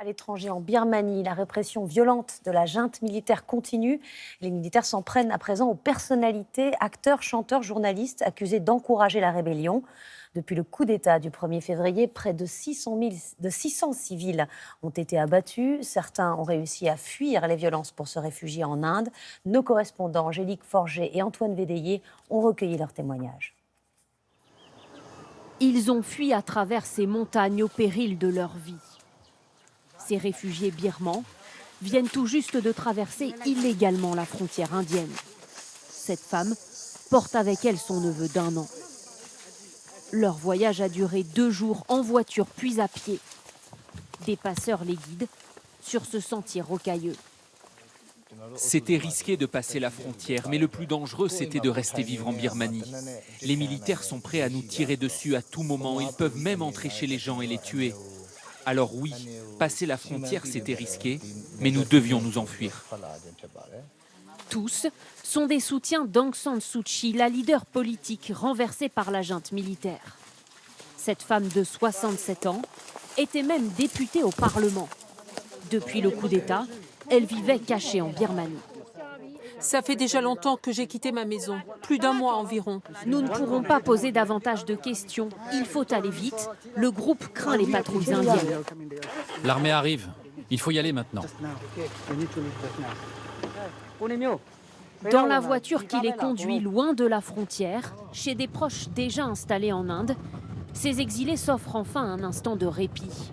À l'étranger, en Birmanie, la répression violente de la junte militaire continue. Les militaires s'en prennent à présent aux personnalités, acteurs, chanteurs, journalistes accusés d'encourager la rébellion. Depuis le coup d'État du 1er février, près de 600 civils ont été abattus. Certains ont réussi à fuir les violences pour se réfugier en Inde. Nos correspondants Angélique Forget et Antoine Védéier ont recueilli leurs témoignages. Ils ont fui à travers ces montagnes au péril de leur vie. Ces réfugiés birmans viennent tout juste de traverser illégalement la frontière indienne. Cette femme porte avec elle son neveu d'1 an. Leur voyage a duré 2 jours en voiture puis à pied. Des passeurs les guident sur ce sentier rocailleux. C'était risqué de passer la frontière, mais le plus dangereux, c'était de rester vivre en Birmanie. Les militaires sont prêts à nous tirer dessus à tout moment. Ils peuvent même entrer chez les gens et les tuer. Alors oui, passer la frontière, c'était risqué, mais nous devions nous enfuir. Tous sont des soutiens d'Aung San Suu Kyi, la leader politique renversée par la junte militaire. Cette femme de 67 ans était même députée au Parlement. Depuis le coup d'État, elle vivait cachée en Birmanie. Ça fait déjà longtemps que j'ai quitté ma maison, plus d'1 mois environ. Nous ne pourrons pas poser davantage de questions. Il faut aller vite. Le groupe craint les patrouilles indiennes. L'armée arrive. Il faut y aller maintenant. Dans la voiture qui les conduit loin de la frontière, chez des proches déjà installés en Inde, ces exilés s'offrent enfin un instant de répit.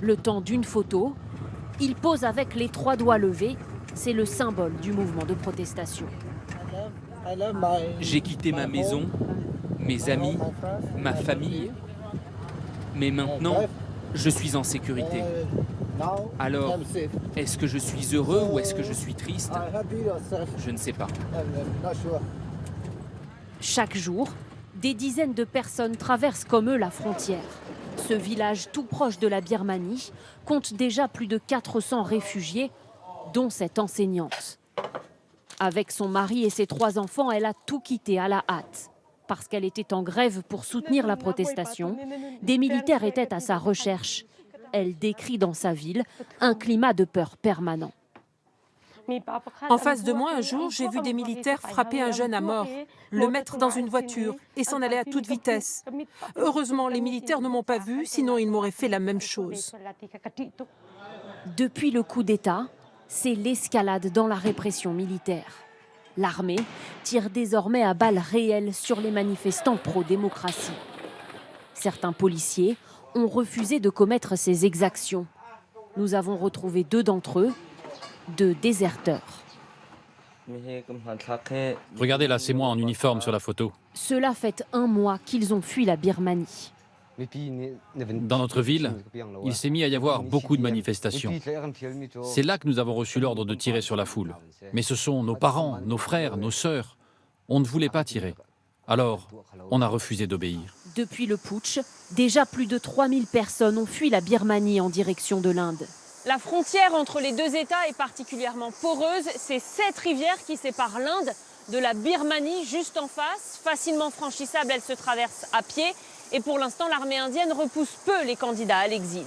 Le temps d'une photo, ils posent avec les 3 doigts levés. C'est le symbole du mouvement de protestation. J'ai quitté ma maison, mes amis, ma famille, mais maintenant, je suis en sécurité. Alors, est-ce que je suis heureux ou est-ce que je suis triste? Je ne sais pas. Chaque jour, des dizaines de personnes traversent comme eux la frontière. Ce village tout proche de la Birmanie compte déjà plus de 400 réfugiés, dont cette enseignante. Avec son mari et ses 3 enfants, elle a tout quitté à la hâte. Parce qu'elle était en grève pour soutenir la protestation, des militaires étaient à sa recherche. Elle décrit dans sa ville un climat de peur permanent. En face de moi, un jour, j'ai vu des militaires frapper un jeune à mort, le mettre dans une voiture et s'en aller à toute vitesse. Heureusement, les militaires ne m'ont pas vu, sinon ils m'auraient fait la même chose. Depuis le coup d'État, c'est l'escalade dans la répression militaire. L'armée tire désormais à balles réelles sur les manifestants pro-démocratie. Certains policiers ont refusé de commettre ces exactions. Nous avons retrouvé 2 d'entre eux, 2 déserteurs. Regardez là, c'est moi en uniforme sur la photo. Cela fait 1 mois qu'ils ont fui la Birmanie. Dans notre ville, il s'est mis à y avoir beaucoup de manifestations. C'est là que nous avons reçu l'ordre de tirer sur la foule. Mais ce sont nos parents, nos frères, nos sœurs. On ne voulait pas tirer. Alors, on a refusé d'obéir. Depuis le putsch, déjà plus de 3000 personnes ont fui la Birmanie en direction de l'Inde. La frontière entre les 2 États est particulièrement poreuse. C'est cette rivière qui sépare l'Inde de la Birmanie juste en face. Facilement franchissable, elle se traverse à pied. Et pour l'instant, l'armée indienne repousse peu les candidats à l'exil.